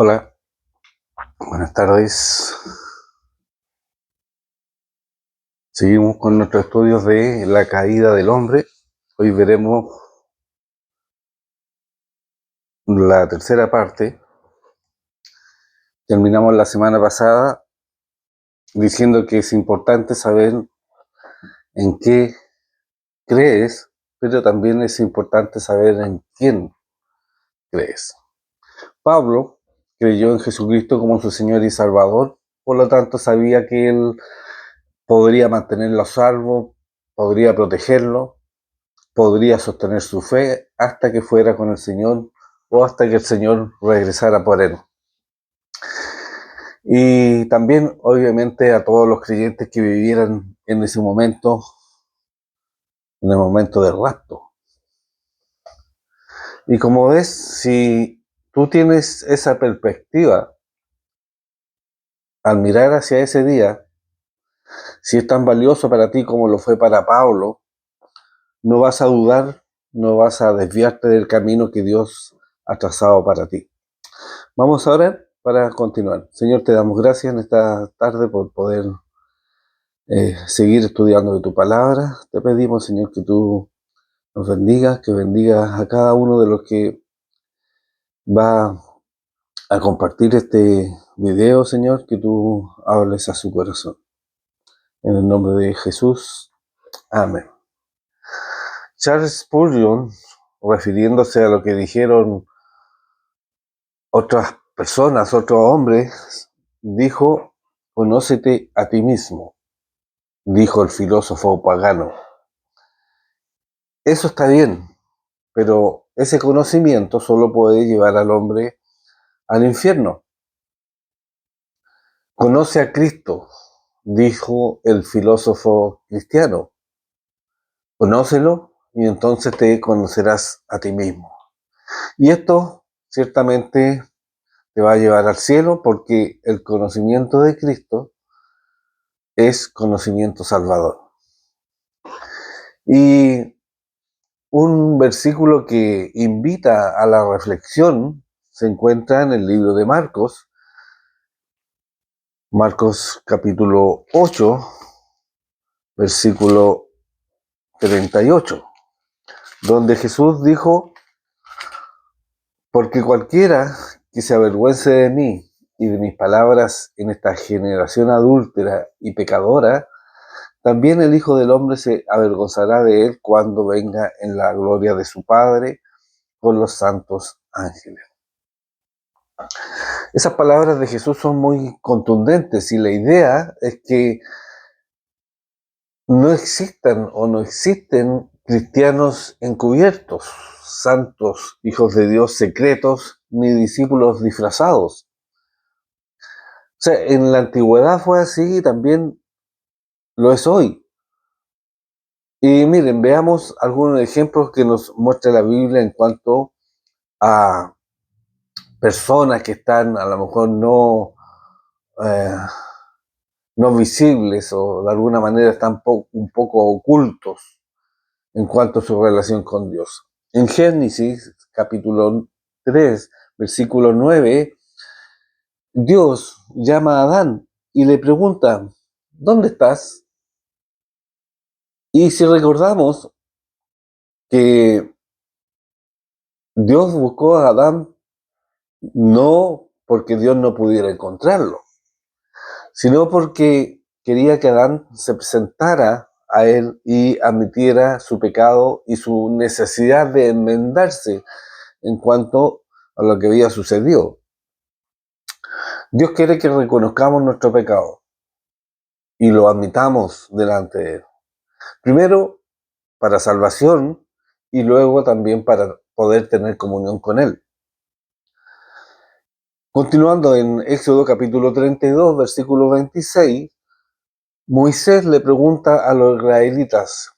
Hola, buenas tardes. Seguimos con nuestros estudios de la caída del hombre. Hoy veremos la tercera parte. Terminamos la semana pasada diciendo que es importante saber en qué crees, pero también es importante saber en quién crees. Pablo creyó en Jesucristo como su Señor y Salvador, por lo tanto sabía que Él podría mantenerlo a salvo, podría protegerlo, podría sostener su fe hasta que fuera con el Señor o hasta que el Señor regresara por él. Y también, obviamente, a todos los creyentes que vivieran en ese momento, en el momento del rapto. Y como ves, si tú tienes esa perspectiva al mirar hacia ese día, si es tan valioso para ti como lo fue para Pablo, no vas a dudar, no vas a desviarte del camino que Dios ha trazado para ti. Vamos a orar para continuar. Señor, te damos gracias en esta tarde por poder seguir estudiando de tu palabra. Te pedimos, Señor, que tú nos bendigas, que bendigas a cada uno de los que va a compartir este video, Señor, que tú hables a su corazón. En el nombre de Jesús. Amén. Charles Spurgeon, refiriéndose a lo que dijeron otras personas, otros hombres, dijo: conócete a ti mismo, dijo el filósofo pagano. Eso está bien, pero ese conocimiento solo puede llevar al hombre al infierno. Conoce a Cristo, dijo el filósofo cristiano. Conócelo y entonces te conocerás a ti mismo. Y esto ciertamente te va a llevar al cielo, porque el conocimiento de Cristo es conocimiento salvador. Y un versículo que invita a la reflexión se encuentra en el libro de Marcos capítulo 8, versículo 38, donde Jesús dijo: porque cualquiera que se avergüence de mí y de mis palabras en esta generación adúltera y pecadora, también el Hijo del Hombre se avergonzará de él cuando venga en la gloria de su Padre con los santos ángeles. Esas palabras de Jesús son muy contundentes, y la idea es que no existan o no existen cristianos encubiertos, santos, hijos de Dios secretos, ni discípulos disfrazados. O sea, en la antigüedad fue así y también lo es hoy. Y miren, veamos algunos ejemplos que nos muestra la Biblia en cuanto a personas que están a lo mejor eh, no visibles, o de alguna manera están un poco ocultos en cuanto a su relación con Dios. En Génesis, capítulo 3, versículo 9, Dios llama a Adán y le pregunta: ¿dónde estás? Y si recordamos que Dios buscó a Adán no porque Dios no pudiera encontrarlo, sino porque quería que Adán se presentara a él y admitiera su pecado y su necesidad de enmendarse en cuanto a lo que había sucedido. Dios quiere que reconozcamos nuestro pecado y lo admitamos delante de Él. Primero, para salvación, y luego también para poder tener comunión con Él. Continuando en Éxodo capítulo 32, versículo 26, Moisés le pregunta a los israelitas: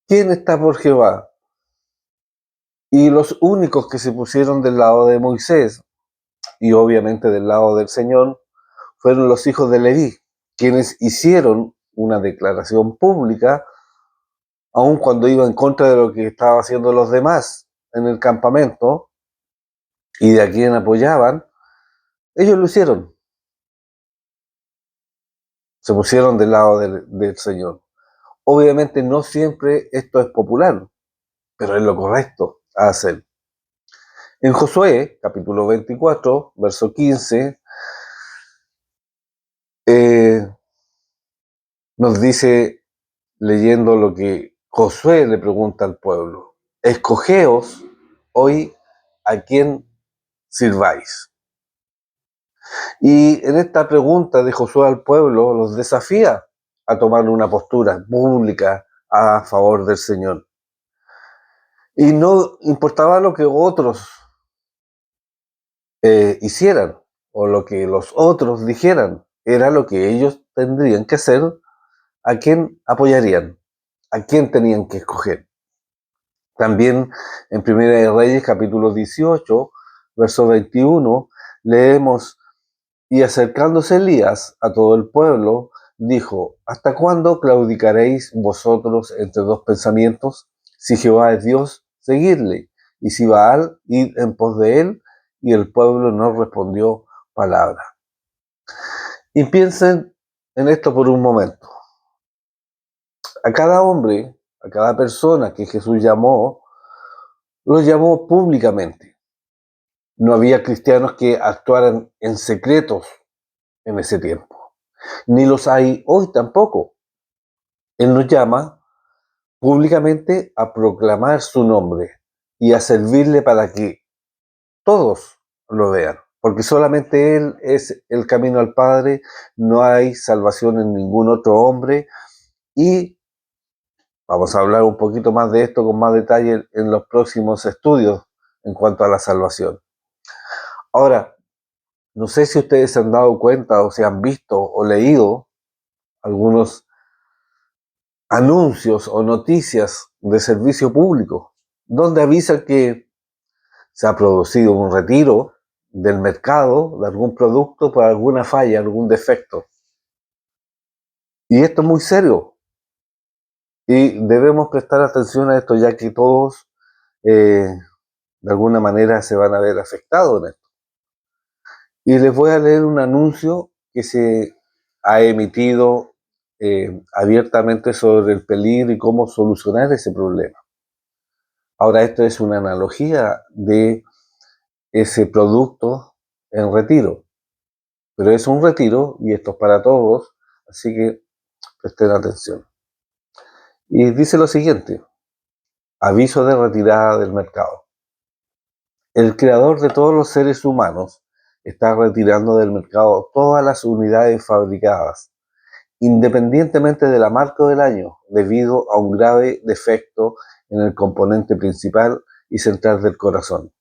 ¿quién está por Jehová? Y los únicos que se pusieron del lado de Moisés, y obviamente del lado del Señor, fueron los hijos de Leví, quienes hicieron una declaración pública, aun cuando iba en contra de lo que estaban haciendo los demás en el campamento y de a quien apoyaban. Ellos lo hicieron, se pusieron del lado del Señor. Obviamente no siempre esto es popular, pero es lo correcto a hacer. En Josué, capítulo 24, verso 15, nos dice, leyendo lo que Josué le pregunta al pueblo, escogeos hoy a quién sirváis. Y en esta pregunta de Josué al pueblo los desafía a tomar una postura pública a favor del Señor. Y no importaba lo que otros hicieran o lo que los otros dijeran, era lo que ellos tendrían que hacer, a quién apoyarían, a quién tenían que escoger. También en Primera de Reyes, capítulo 18, verso 21, leemos, y acercándose Elías a todo el pueblo, dijo, ¿hasta cuándo claudicaréis vosotros entre dos pensamientos? Si Jehová es Dios, seguidle, y si Baal, id en pos de él. Y el pueblo no respondió palabra. Y piensen en esto por un momento. A cada hombre, a cada persona que Jesús llamó, los llamó públicamente. No había cristianos que actuaran en secretos en ese tiempo, ni los hay hoy tampoco. Él nos llama públicamente a proclamar su nombre y a servirle para que todos lo vean, porque solamente Él es el camino al Padre, no hay salvación en ningún otro hombre, y vamos a hablar un poquito más de esto con más detalle en los próximos estudios en cuanto a la salvación. Ahora, no sé si ustedes se han dado cuenta o se han visto o leído algunos anuncios o noticias de servicio público, donde avisan que se ha producido un retiro del mercado de algún producto por alguna falla, algún defecto. Y esto es muy serio. Y debemos prestar atención a esto, ya que todos de alguna manera se van a ver afectados en esto. Y les voy a leer un anuncio que se ha emitido abiertamente sobre el peligro y cómo solucionar ese problema. Ahora, esto es una analogía de ese producto en retiro, pero es un retiro y esto es para todos, así que presten atención. Y dice lo siguiente, aviso de retirada del mercado. El creador de todos los seres humanos está retirando del mercado todas las unidades fabricadas, independientemente de la marca o del año, debido a un grave defecto en el componente principal y central del corazón.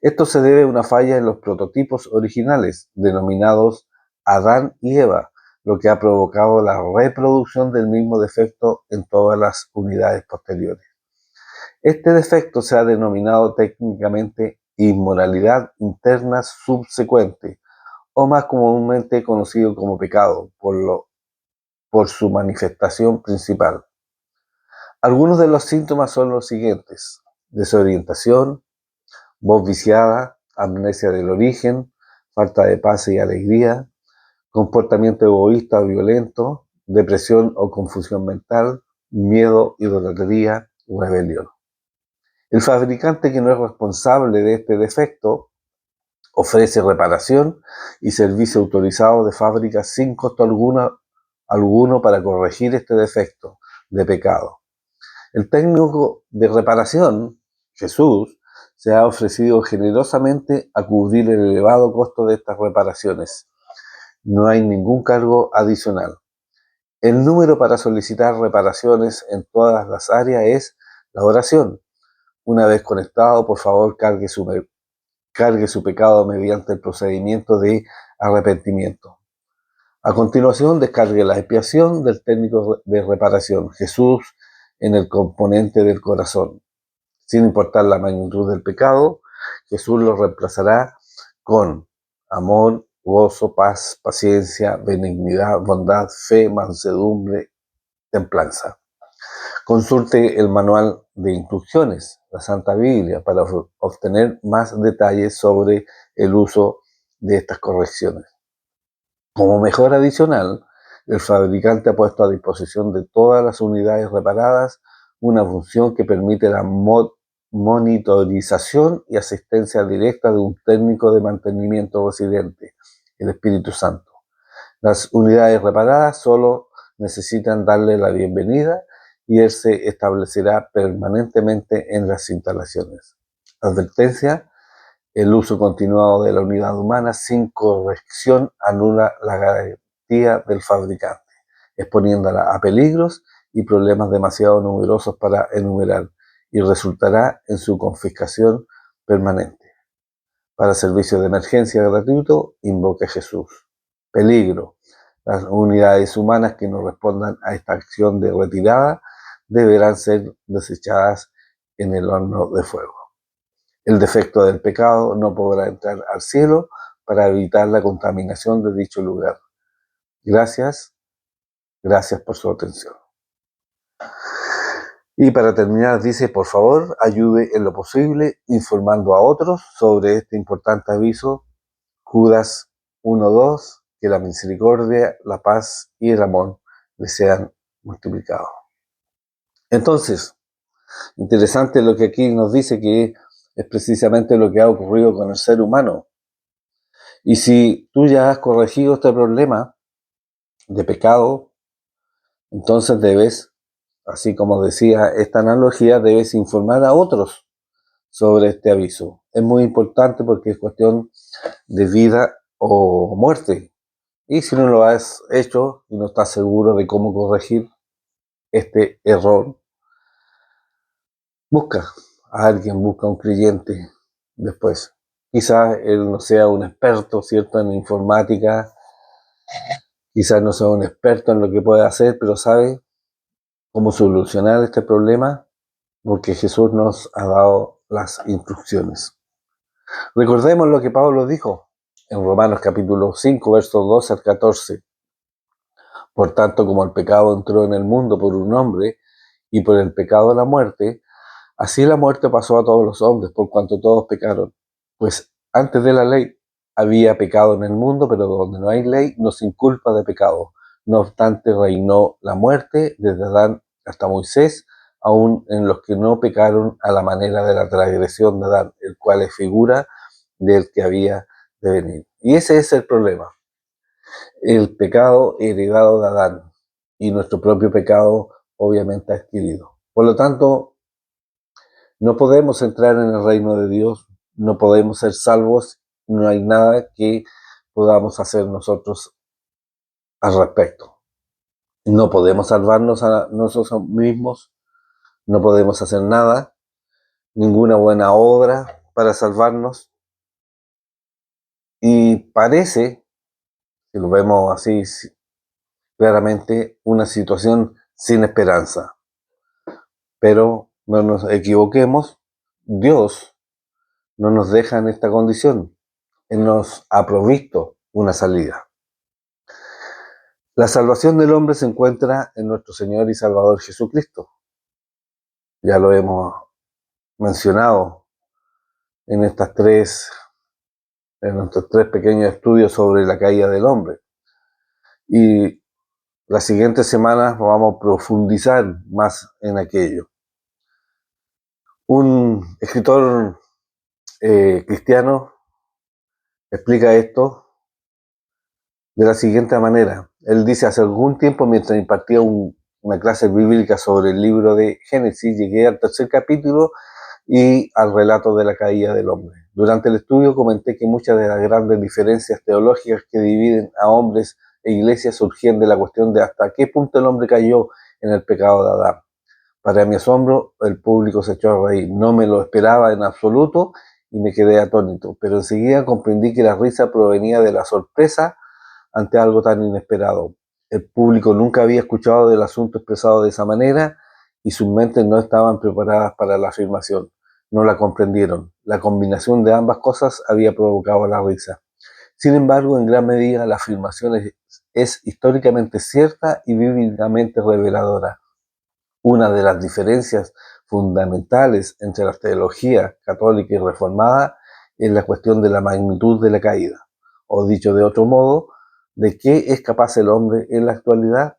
Esto se debe a una falla en los prototipos originales, denominados Adán y Eva, lo que ha provocado la reproducción del mismo defecto en todas las unidades posteriores. Este defecto se ha denominado técnicamente inmoralidad interna subsecuente, o más comúnmente conocido como pecado, por su manifestación principal. Algunos de los síntomas son los siguientes: desorientación, voz viciada, amnesia del origen, falta de paz y alegría, comportamiento egoísta o violento, depresión o confusión mental, miedo, idolatría, rebelión. El fabricante, que no es responsable de este defecto, ofrece reparación y servicio autorizado de fábrica sin costo alguno para corregir este defecto de pecado. El técnico de reparación, Jesús, se ha ofrecido generosamente a cubrir el elevado costo de estas reparaciones. No hay ningún cargo adicional. El número para solicitar reparaciones en todas las áreas es la oración. Una vez conectado, por favor, cargue su pecado mediante el procedimiento de arrepentimiento. A continuación, descargue la expiación del técnico de reparación, Jesús, en el componente del corazón. Sin importar la magnitud del pecado, Jesús lo reemplazará con amor, gozo, paz, paciencia, benignidad, bondad, fe, mansedumbre, templanza. Consulte el manual de instrucciones, la Santa Biblia, para obtener más detalles sobre el uso de estas correcciones. Como mejora adicional, el fabricante ha puesto a disposición de todas las unidades reparadas una función que permite la monitorización y asistencia directa de un técnico de mantenimiento residente, el Espíritu Santo. Las unidades reparadas solo necesitan darle la bienvenida y él se establecerá permanentemente en las instalaciones. Advertencia: el uso continuado de la unidad humana sin corrección anula la garantía del fabricante, exponiéndola a peligros y problemas demasiado numerosos para enumerar, y resultará en su confiscación permanente. Para servicio de emergencia gratuito, invoque a Jesús. Peligro: las unidades humanas que no respondan a esta acción de retirada deberán ser desechadas en el horno de fuego. El defecto del pecado no podrá entrar al cielo para evitar la contaminación de dicho lugar. Gracias por su atención. Y para terminar dice: por favor, ayude en lo posible informando a otros sobre este importante aviso. Judas 1:2, que la misericordia, la paz y el amor les sean multiplicados. Entonces, interesante lo que aquí nos dice, que es precisamente lo que ha ocurrido con el ser humano. Y si tú ya has corregido este problema de pecado, entonces debes, así como decía esta analogía, debes informar a otros sobre este aviso. Es muy importante porque es cuestión de vida o muerte. Y si no lo has hecho y no estás seguro de cómo corregir este error, busca a alguien, busca a un creyente después. Quizás él no sea un experto, ¿cierto?, en informática, quizás no sea un experto en lo que puede hacer, pero sabe cómo solucionar este problema, porque Jesús nos ha dado las instrucciones. Recordemos lo que Pablo dijo en Romanos capítulo 5, versos 12 al 14. Por tanto, como el pecado entró en el mundo por un hombre, y por el pecado la muerte, así la muerte pasó a todos los hombres, por cuanto todos pecaron. Pues antes de la ley había pecado en el mundo, pero donde no hay ley no se inculpa de pecado. No obstante, reinó la muerte desde Adán hasta Moisés, aun en los que no pecaron a la manera de la transgresión de Adán, el cual es figura del que había de venir. Y ese es el problema. El pecado heredado de Adán y nuestro propio pecado obviamente adquirido. Por lo tanto, no podemos entrar en el reino de Dios, no podemos ser salvos, no hay nada que podamos hacer nosotros al respecto. No podemos salvarnos a nosotros mismos, no podemos hacer nada, ninguna buena obra para salvarnos. Y parece, si lo vemos así claramente, una situación sin esperanza. Pero no nos equivoquemos, Dios no nos deja en esta condición. Él nos ha provisto una salida. La salvación del hombre se encuentra en nuestro Señor y Salvador Jesucristo. Ya lo hemos mencionado en nuestros tres pequeños estudios sobre la caída del hombre. Y las siguientes semanas vamos a profundizar más en aquello. Un escritor cristiano explica esto de la siguiente manera. Él dice: hace algún tiempo, mientras impartía una clase bíblica sobre el libro de Génesis, llegué al tercer capítulo y al relato de la caída del hombre. Durante el estudio comenté que muchas de las grandes diferencias teológicas que dividen a hombres e iglesias surgían de la cuestión de hasta qué punto el hombre cayó en el pecado de Adán. Para mi asombro, el público se echó a reír. No me lo esperaba en absoluto y me quedé atónito, pero enseguida comprendí que la risa provenía de la sorpresa ante algo tan inesperado. El público nunca había escuchado del asunto expresado de esa manera y sus mentes no estaban preparadas para la afirmación. No la comprendieron. La combinación de ambas cosas había provocado la risa. Sin embargo, en gran medida la afirmación es históricamente cierta y bíblicamente reveladora. Una de las diferencias fundamentales entre la teología católica y reformada es la cuestión de la magnitud de la caída. o dicho de otro modo, ¿de qué es capaz el hombre en la actualidad?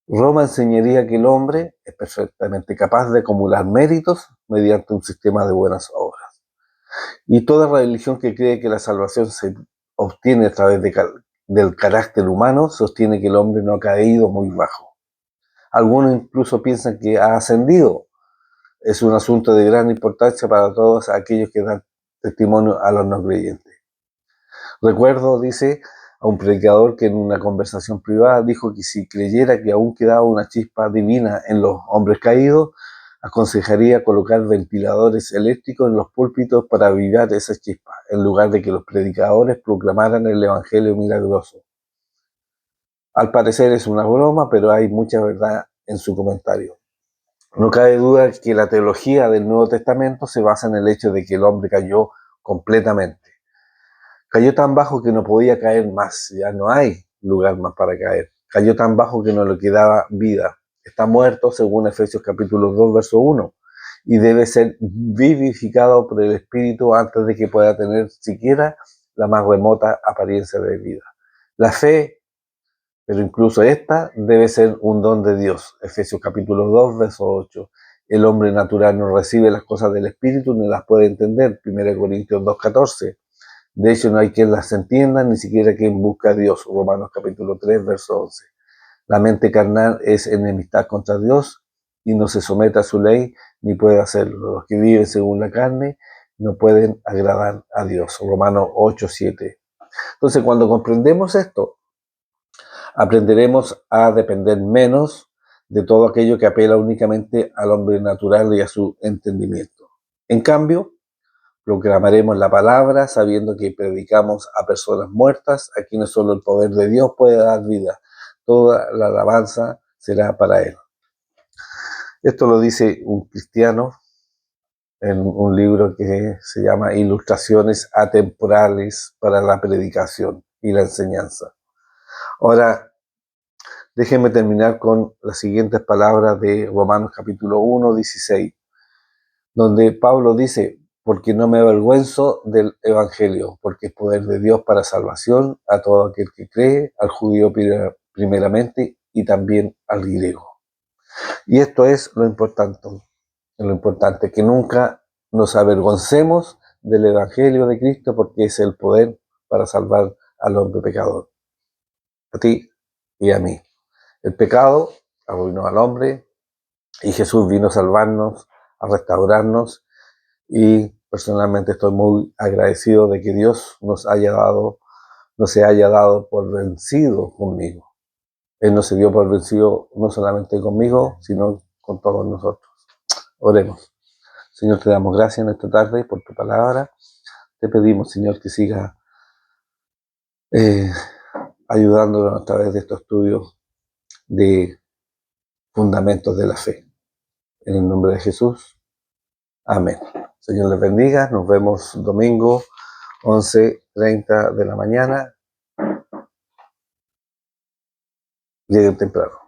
Roma enseñaría que el hombre es perfectamente capaz de acumular méritos mediante un sistema de buenas obras. Y toda religión que cree que la salvación se obtiene a través del carácter humano sostiene que el hombre no ha caído muy bajo. Algunos incluso piensan que ha ascendido. Es un asunto de gran importancia para todos aquellos que dan testimonio a los no creyentes. Recuerdo, dice, a un predicador que en una conversación privada dijo que si creyera que aún quedaba una chispa divina en los hombres caídos, aconsejaría colocar ventiladores eléctricos en los púlpitos para avivar esa chispa, en lugar de que los predicadores proclamaran el evangelio milagroso. Al parecer es una broma, pero hay mucha verdad en su comentario. No cabe duda que la teología del Nuevo Testamento se basa en el hecho de que el hombre cayó completamente. Cayó tan bajo que no podía caer más, ya no hay lugar más para caer. Cayó tan bajo que no le quedaba vida. Está muerto, según Efesios capítulo 2, verso 1, y debe ser vivificado por el Espíritu antes de que pueda tener siquiera la más remota apariencia de vida. La fe, pero incluso esta, debe ser un don de Dios. Efesios capítulo 2, verso 8. El hombre natural no recibe las cosas del Espíritu ni las puede entender. 1 Corintios 2, 14. De hecho, no hay quien las entienda, ni siquiera quien busca a Dios. Romanos capítulo 3, verso 11. La mente carnal es enemistad contra Dios y no se somete a su ley, ni puede hacerlo. Los que viven según la carne no pueden agradar a Dios. Romanos 8, 7. Entonces, cuando comprendemos esto, aprenderemos a depender menos de todo aquello que apela únicamente al hombre natural y a su entendimiento. En cambio, proclamaremos la palabra sabiendo que predicamos a personas muertas, a quienes solo el poder de Dios puede dar vida. Toda la alabanza será para Él. Esto lo dice un cristiano en un libro que se llama Ilustraciones atemporales para la predicación y la enseñanza. Ahora, déjenme terminar con las siguientes palabras de Romanos capítulo 1, 16, donde Pablo dice: porque no me avergüenzo del evangelio, porque es poder de Dios para salvación a todo aquel que cree, al judío primeramente y también al griego. Y esto es lo importante, que nunca nos avergoncemos del evangelio de Cristo, porque es el poder para salvar al hombre pecador, a ti y a mí. El pecado arruinó al hombre y Jesús vino a salvarnos, a restaurarnos, y personalmente estoy muy agradecido de que Dios no se haya dado por vencido conmigo. Él no se dio por vencido no solamente conmigo, sino con todos nosotros. Oremos. Señor, te damos gracias en esta tarde por tu palabra. Te pedimos, Señor, que siga ayudándonos a través de estos estudios de fundamentos de la fe. En el nombre de Jesús. Amén. Señor les bendiga. Nos vemos domingo 11:30 de la mañana. Lleguen temprano.